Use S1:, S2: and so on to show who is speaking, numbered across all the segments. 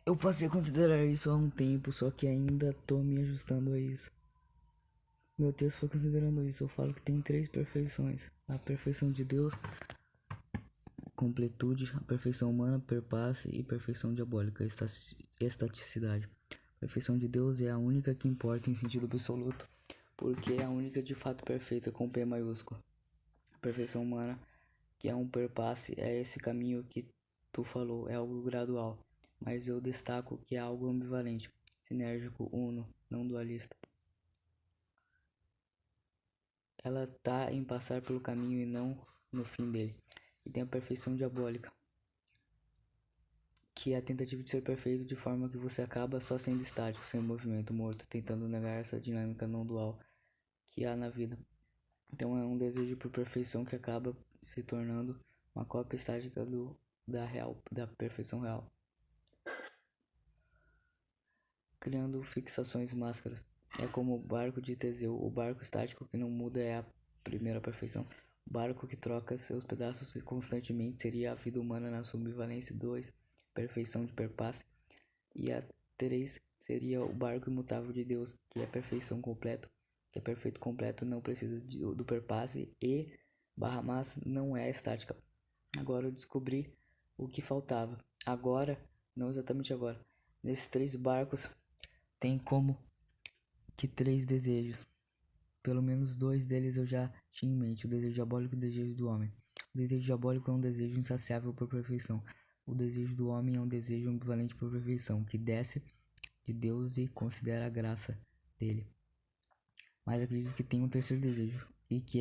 S1: Eu passei a considerar isso há um tempo, só que ainda tô me ajustando a isso. Meu texto foi considerando isso. Eu falo que tem três perfeições: a perfeição de Deus, completude, a perfeição humana, perpasse, e perfeição diabólica, estaticidade. A perfeição de Deus é a única que importa em sentido absoluto, porque é a única de fato perfeita com P maiúsculo. A perfeição humana, que é um perpasse, é esse caminho que tu falou, é algo gradual, mas eu destaco que é algo ambivalente, sinérgico, uno, não dualista. Ela tá em passar pelo caminho e não no fim dele. E tem a perfeição diabólica, que é a tentativa de ser perfeito de forma que você acaba só sendo estático, sem movimento, morto, tentando negar essa dinâmica não dual que há na vida. Então é um desejo por perfeição que acaba se tornando uma cópia estática da perfeição real, criando fixações máscaras. É como o barco de Teseu. O barco estático que não muda é a primeira perfeição. O barco que troca seus pedaços constantemente seria a vida humana na sua ambivalência. 2. Perfeição de perpasse. E a 3 seria o barco imutável de Deus, que é perfeição completo, que é perfeito completo, não precisa do perpasse, e barra massa não é estática. Agora eu descobri o que faltava. Agora, não exatamente agora. Nesses três barcos tem como que três desejos. Pelo menos dois deles eu já tinha em mente: o desejo diabólico e o desejo do homem. O desejo diabólico é um desejo insaciável por perfeição. O desejo do homem é um desejo ambivalente por perfeição, que desce de Deus e considera a graça dele. Mas acredito que tem um terceiro desejo, e que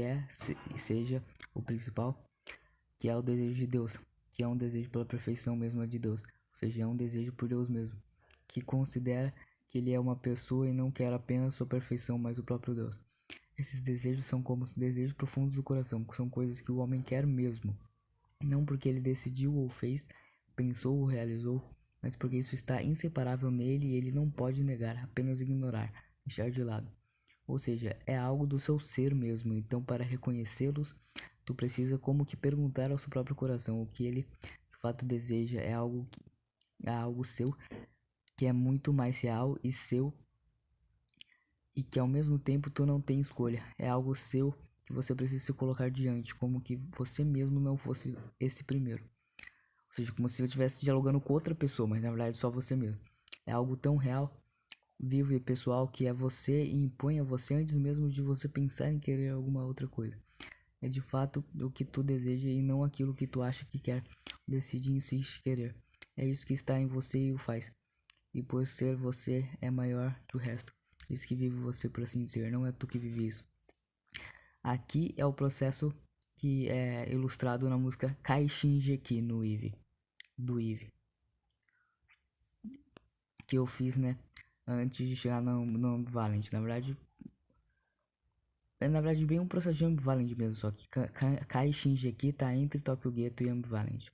S1: seja o principal, que é o desejo de Deus, que é um desejo pela perfeição mesma de Deus, ou seja, é um desejo por Deus mesmo, que considera que ele é uma pessoa e não quer apenas sua perfeição, mas o próprio Deus. Esses desejos são como os desejos profundos do coração, que são coisas que o homem quer mesmo, não porque ele decidiu ou fez, pensou ou realizou, mas porque isso está inseparável nele e ele não pode negar, apenas ignorar, deixar de lado. Ou seja, é algo do seu ser mesmo. Então, para reconhecê-los, tu precisa como que perguntar ao seu próprio coração o que ele de fato deseja. É algo seu, que é muito mais real e seu, e que ao mesmo tempo tu não tem escolha. É algo seu que você precisa se colocar diante, como que você mesmo não fosse esse primeiro. Ou seja, como se você estivesse dialogando com outra pessoa, mas na verdade só você mesmo. É algo tão real, vivo e pessoal, que é você e impõe a você antes mesmo de você pensar em querer alguma outra coisa. É de fato o que tu deseja e não aquilo que tu acha que quer. Decide e insiste querer. É isso que está em você e o faz. E por ser você é maior que o resto. Isso que vive você, por assim dizer, não é tu que vive isso. Aqui é o processo que é ilustrado na música Kaishinjeki no Eve, do Eve, que eu fiz, né, antes de chegar no Ambivalent. Na verdade, bem um processo de Ambivalent mesmo, só que Kaishinjeki tá entre Tokyo Ghetto e Ambivalent.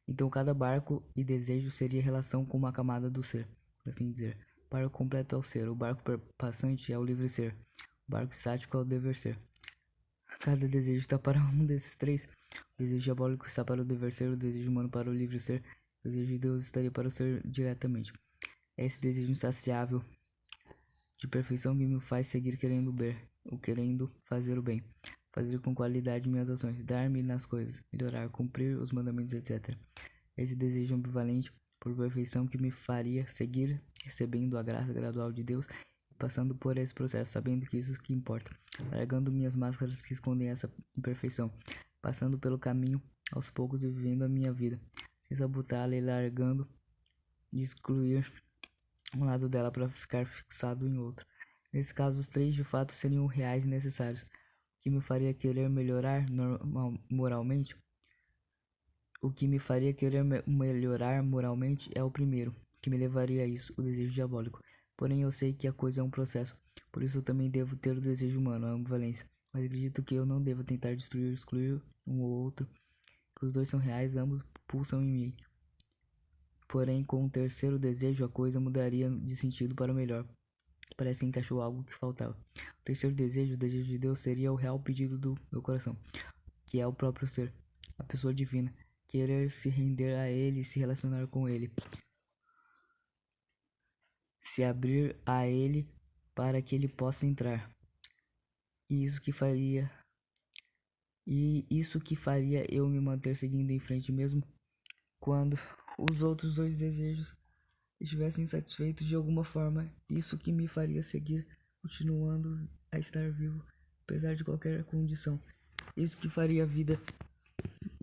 S1: Então cada barco e desejo seria relação com uma camada do ser, por assim dizer. O barco completo é o ser, o barco passante é o livre ser, o barco estático é o dever ser. Cada desejo está para um desses três. O desejo diabólico está para o dever ser, o desejo humano para o livre ser, o desejo de Deus estaria para o ser diretamente. É esse desejo insaciável de perfeição que me faz seguir querendo fazer o bem, fazer com qualidade minhas ações, dar-me nas coisas, melhorar, cumprir os mandamentos, etc. Esse desejo ambivalente por perfeição que me faria seguir recebendo a graça gradual de Deus e passando por esse processo, sabendo que isso que importa, largando minhas máscaras que escondem essa imperfeição, passando pelo caminho aos poucos e vivendo a minha vida, sem sabotá-la e largando de excluir um lado dela para ficar fixado em outro. Nesse caso, os três de fato seriam reais e necessários. O que me faria querer melhorar moralmente? O que me faria querer melhorar moralmente é o primeiro, que me levaria a isso, o desejo diabólico. Porém, eu sei que a coisa é um processo, por isso eu também devo ter o desejo humano, a ambivalência. Mas acredito que eu não devo tentar destruir ou excluir um ou outro, que os dois são reais, ambos pulsam em mim. Porém, com o terceiro desejo, a coisa mudaria de sentido para o melhor. Parece que encaixou algo que faltava. O terceiro desejo, o desejo de Deus, seria o real pedido do meu coração, que é o próprio ser, a pessoa divina, querer se render a ele e se relacionar com ele. se abrir a ele para que ele possa entrar. E isso que faria eu me manter seguindo em frente mesmo quando os outros dois desejos estivessem satisfeitos de alguma forma. Isso que me faria seguir continuando a estar vivo, apesar de qualquer condição. Isso que faria a vida,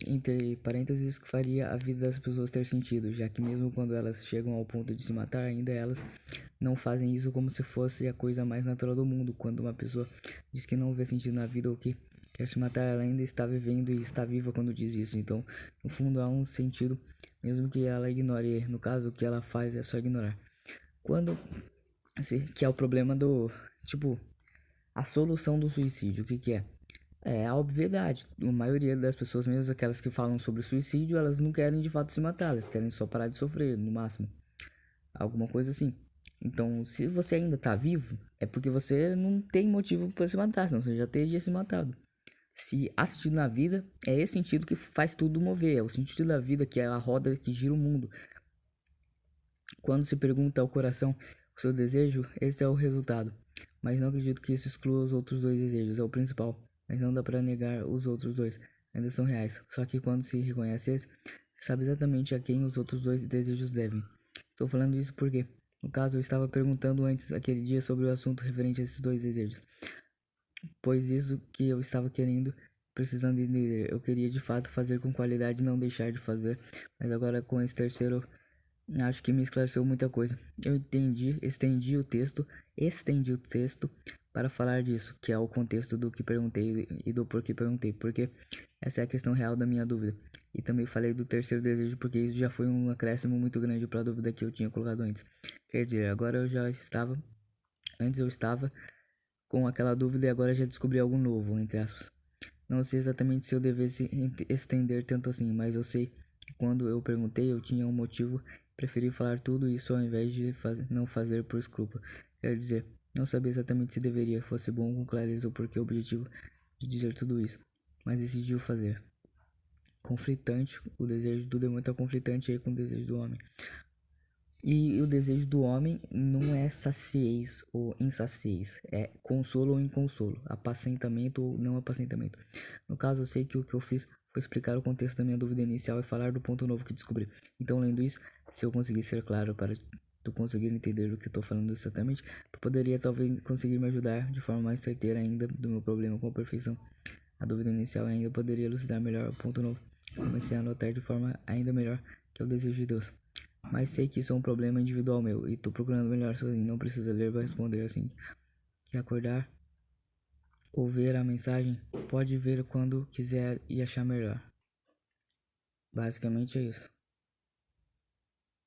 S1: entre parênteses, isso que faria a vida das pessoas ter sentido, já que mesmo quando elas chegam ao ponto de se matar, ainda elas não fazem isso como se fosse a coisa mais natural do mundo. Quando uma pessoa diz que não vê sentido na vida ou que quer se matar, ela ainda está vivendo e está viva quando diz isso. Então, no fundo, há um sentido, mesmo que ela ignore. No caso, o que ela faz é só ignorar. Quando, que é o problema do, tipo, a solução do suicídio, o que é? É a obviedade. A maioria das pessoas, mesmo aquelas que falam sobre suicídio, elas não querem de fato se matar, elas querem só parar de sofrer, no máximo. Alguma coisa assim. Então, se você ainda tá vivo, é porque você não tem motivo para se matar, senão você já teria se matado. Se há sentido na vida, é esse sentido que faz tudo mover, é o sentido da vida que é a roda que gira o mundo. Quando se pergunta ao coração o seu desejo, esse é o resultado. Mas não acredito que isso exclua os outros dois desejos, é o principal. Mas não dá para negar os outros dois, ainda são reais. Só que quando se reconhece esse, se sabe exatamente a quem os outros dois desejos devem. Estou falando isso porque, no caso, eu estava perguntando antes aquele dia sobre o assunto referente a esses dois desejos. Pois isso que eu estava querendo, precisando entender. Eu queria de fato fazer com qualidade e não deixar de fazer. Mas agora com esse terceiro, acho que me esclareceu muita coisa. Eu estendi o texto para falar disso, que é o contexto do que perguntei e do porquê perguntei. Porque essa é a questão real da minha dúvida. E também falei do terceiro desejo porque isso já foi um acréscimo muito grande para a dúvida que eu tinha colocado antes. Quer dizer, antes eu estava com aquela dúvida e agora já descobri algo novo, entre aspas. Não sei exatamente se eu devesse estender tanto assim, mas eu sei que quando eu perguntei eu tinha um motivo, preferi falar tudo isso ao invés de não fazer por escrúpulo. Quer dizer, não sabia exatamente se deveria, fosse bom com clareza o porquê o objetivo de dizer tudo isso, mas decidiu fazer. Conflitante, o desejo do demônio está conflitante aí com o desejo do homem. E o desejo do homem não é saciez ou insaciez, é consolo ou inconsolo, apacentamento ou não apacentamento. No caso, eu sei que o que eu fiz foi explicar o contexto da minha dúvida inicial e falar do ponto novo que descobri. Então, lendo isso, se eu conseguir ser claro para tu conseguir entender o que eu estou falando exatamente, tu poderia talvez conseguir me ajudar de forma mais certeira ainda do meu problema com a perfeição. A dúvida inicial ainda poderia elucidar melhor o ponto novo. Comecei a notar de forma ainda melhor que é o desejo de Deus. Mas sei que isso é um problema individual meu e tô procurando melhor sozinho. Não precisa ler para responder assim. Que acordar ou ver a mensagem, pode ver quando quiser e achar melhor. Basicamente é isso.